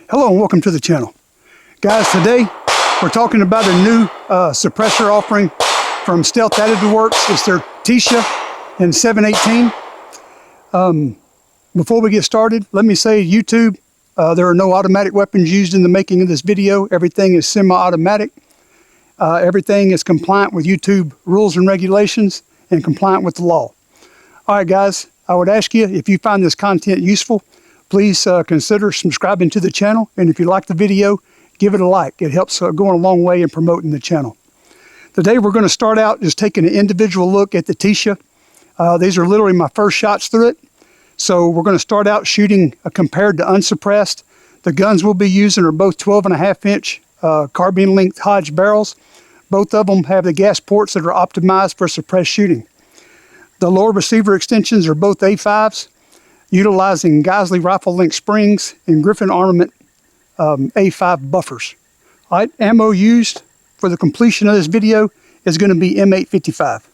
Hello and welcome to the channel. Guys, today we're talking about a new suppressor offering from Stealth Additive Works. It's their Tisha in 718. Before we get started, let me say YouTube, there are no automatic weapons used in the making of this video. Everything is semi-automatic. Everything is compliant with YouTube rules and regulations and compliant with the law. All right, guys, I would ask you, if you find this content useful, please consider subscribing to the channel. And if you like the video, give it a like. It helps going a long way in promoting the channel. Today, we're going to start out just taking an individual look at the Tisha. These are literally my first shots through it. So we're going to start out shooting compared to unsuppressed. The guns we'll be using are both 12.5-inch carbine length Hodge barrels. Both of them have the gas ports that are optimized for suppressed shooting. The lower receiver extensions are both A5s, utilizing Geisley rifle length springs and Griffin Armament A5 buffers. All right, ammo used for the completion of this video is going to be M855.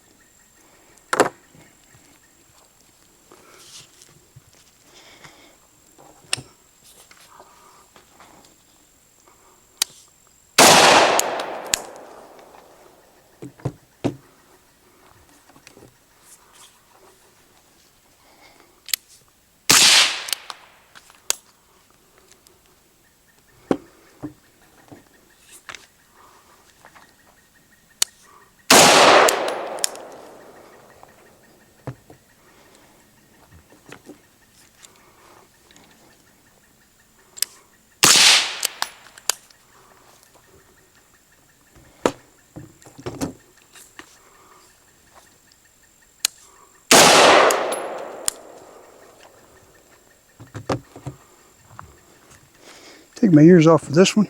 Take my ears off for this one.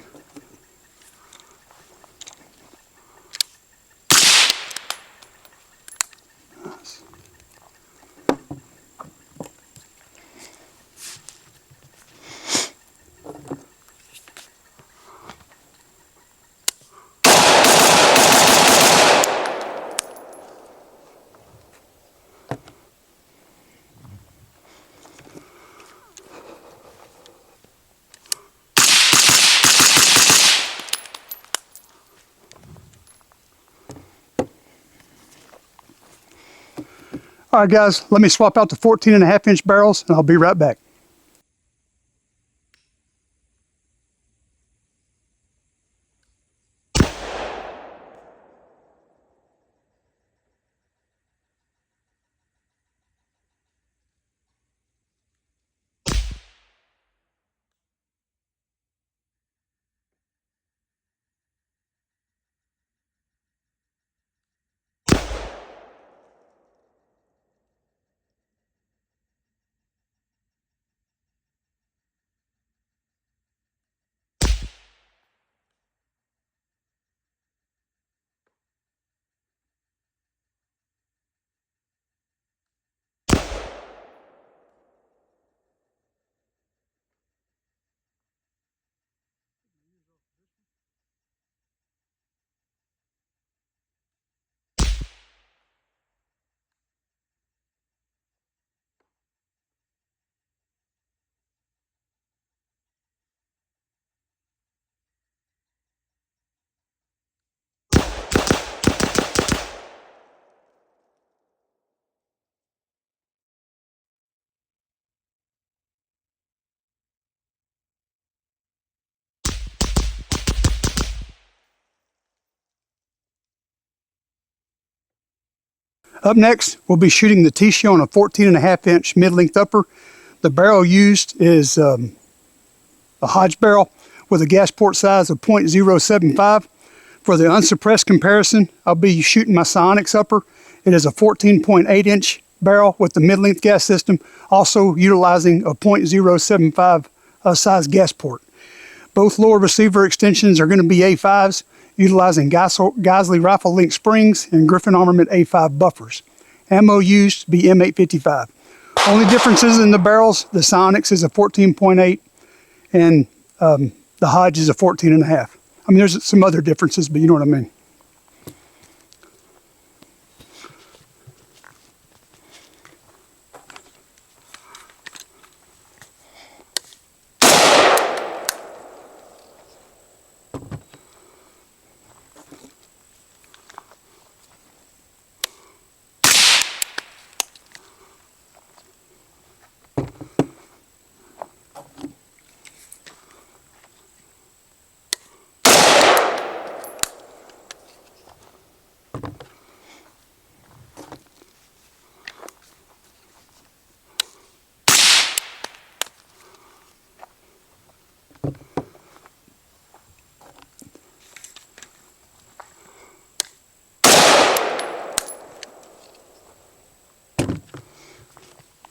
All right, guys, let me swap out the 14.5-inch barrels and I'll be right back. Up next, we'll be shooting the Tisha on a 14.5-inch mid-length upper. The barrel used is a Hodge barrel with a gas port size of .075. For the unsuppressed comparison, I'll be shooting my Psionics upper. It is a 14.8-inch barrel with the mid-length gas system, also utilizing a .075 size gas port. Both lower receiver extensions are going to be A5s, utilizing Geisley rifle length springs and Griffin Armament A5 buffers. Ammo used be M855. Only differences in the barrels: the Psionics is a 14.8 and the Hodge is a 14.5. I mean, there's some other differences, but you know what I mean.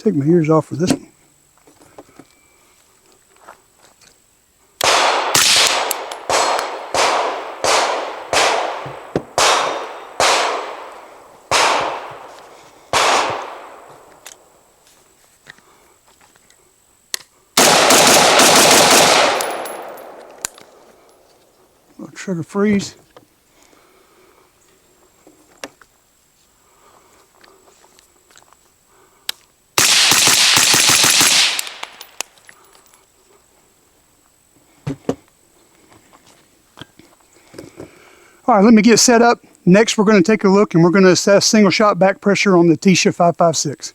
Take my ears off for this one. Trigger freeze. All right, let me get set up. Next, we're going to take a look and we're going to assess single shot back pressure on the Tisha 556.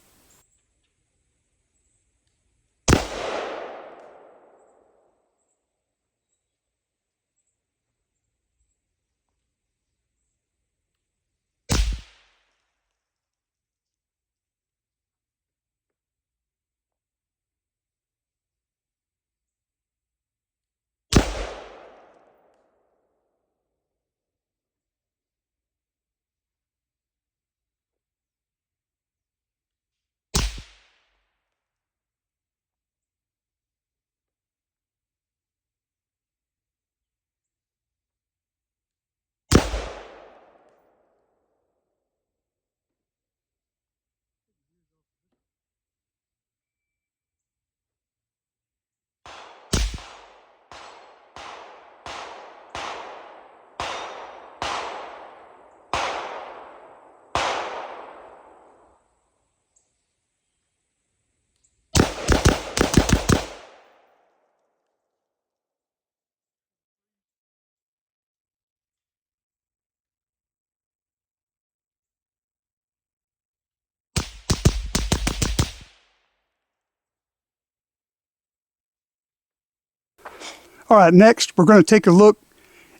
All right, next we're going to take a look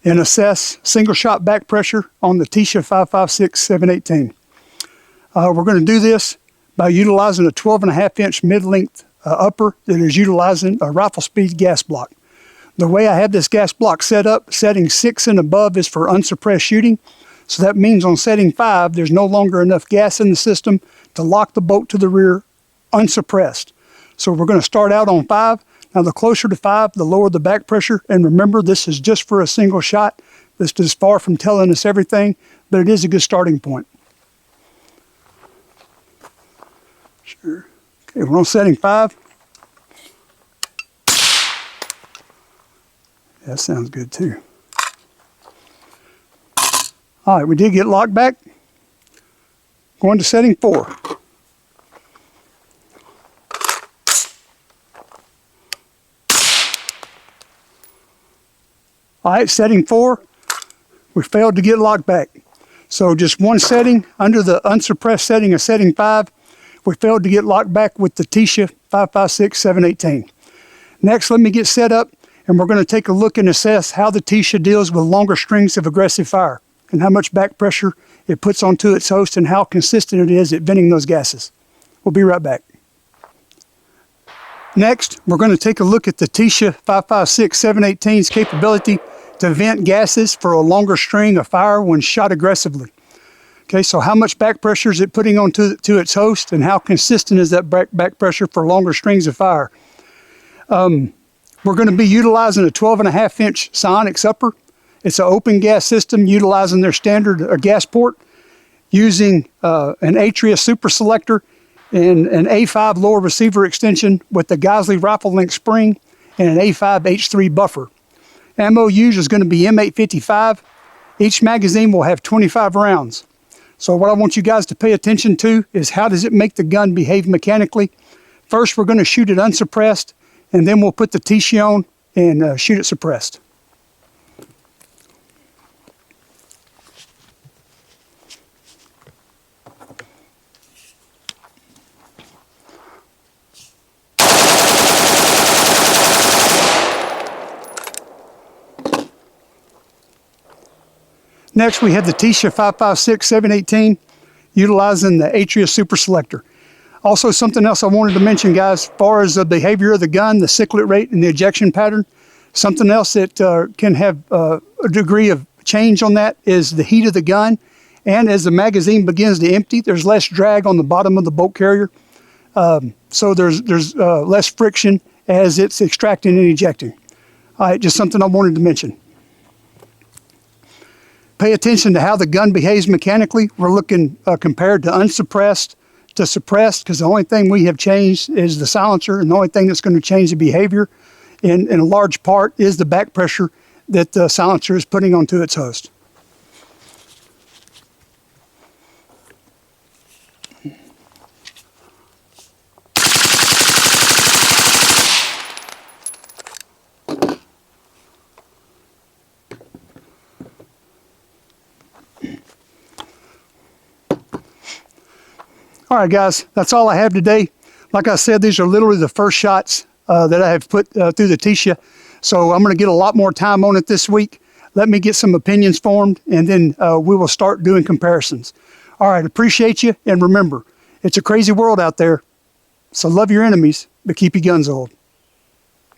and assess single shot back pressure on the Tisha 556 718. We're going to do this by utilizing a 12.5-inch mid-length upper that is utilizing a rifle speed gas block. The way I have this gas block set up, setting 6 and above is for unsuppressed shooting. So that means on setting 5, there's no longer enough gas in the system to lock the bolt to the rear unsuppressed. So we're going to start out on 5. Now, the closer to 5, the lower the back pressure. And remember, this is just for a single shot. This is far from telling us everything, but it is a good starting point. Sure. Okay, we're on setting 5. That sounds good too. All right, we did get locked back. Going to setting 4. All right, setting 4, we failed to get locked back. So just one setting under the unsuppressed setting of setting 5, we failed to get locked back with the Tisha 556 718. Next, let me get set up and we're going to take a look and assess how the Tisha deals with longer strings of aggressive fire and how much back pressure it puts onto its host and how consistent it is at venting those gases. We'll be right back. Next, we're going to take a look at the Tisha 556 718's capability to vent gases for a longer string of fire when shot aggressively. Okay, so how much back pressure is it putting onto its host and how consistent is that back pressure for longer strings of fire? We're going to be utilizing a 12.5-inch Psionics upper. It's an open gas system utilizing their standard gas port using an Atria super selector and an A5 lower receiver extension with the Geisley rifle link spring and an A5 H3 buffer. Ammo used is going to be M855. Each magazine will have 25 rounds. So what I want you guys to pay attention to is how does it make the gun behave mechanically. First, we're going to shoot it unsuppressed, and then we'll put the Tisha on and shoot it suppressed. Next, we have the Tisha 556 718 utilizing the Atria Super Selector. Also, something else I wanted to mention, guys, as far as the behavior of the gun, the cyclet rate, and the ejection pattern, something else that can have a degree of change on that is the heat of the gun. And as the magazine begins to empty, there's less drag on the bottom of the bolt carrier. So there's less friction as it's extracting and ejecting. All right, just something I wanted to mention. Pay attention to how the gun behaves mechanically. We're looking compared to unsuppressed to suppressed, because the only thing we have changed is the silencer, and the only thing that's going to change the behavior in a large part is the back pressure that the silencer is putting onto its host. All right, guys, that's all I have today. Like I said, these are literally the first shots that I have put through the Tisha. So I'm going to get a lot more time on it this week. Let me get some opinions formed, and then we will start doing comparisons. All right, appreciate you. And remember, it's a crazy world out there. So love your enemies, but keep your guns oiled.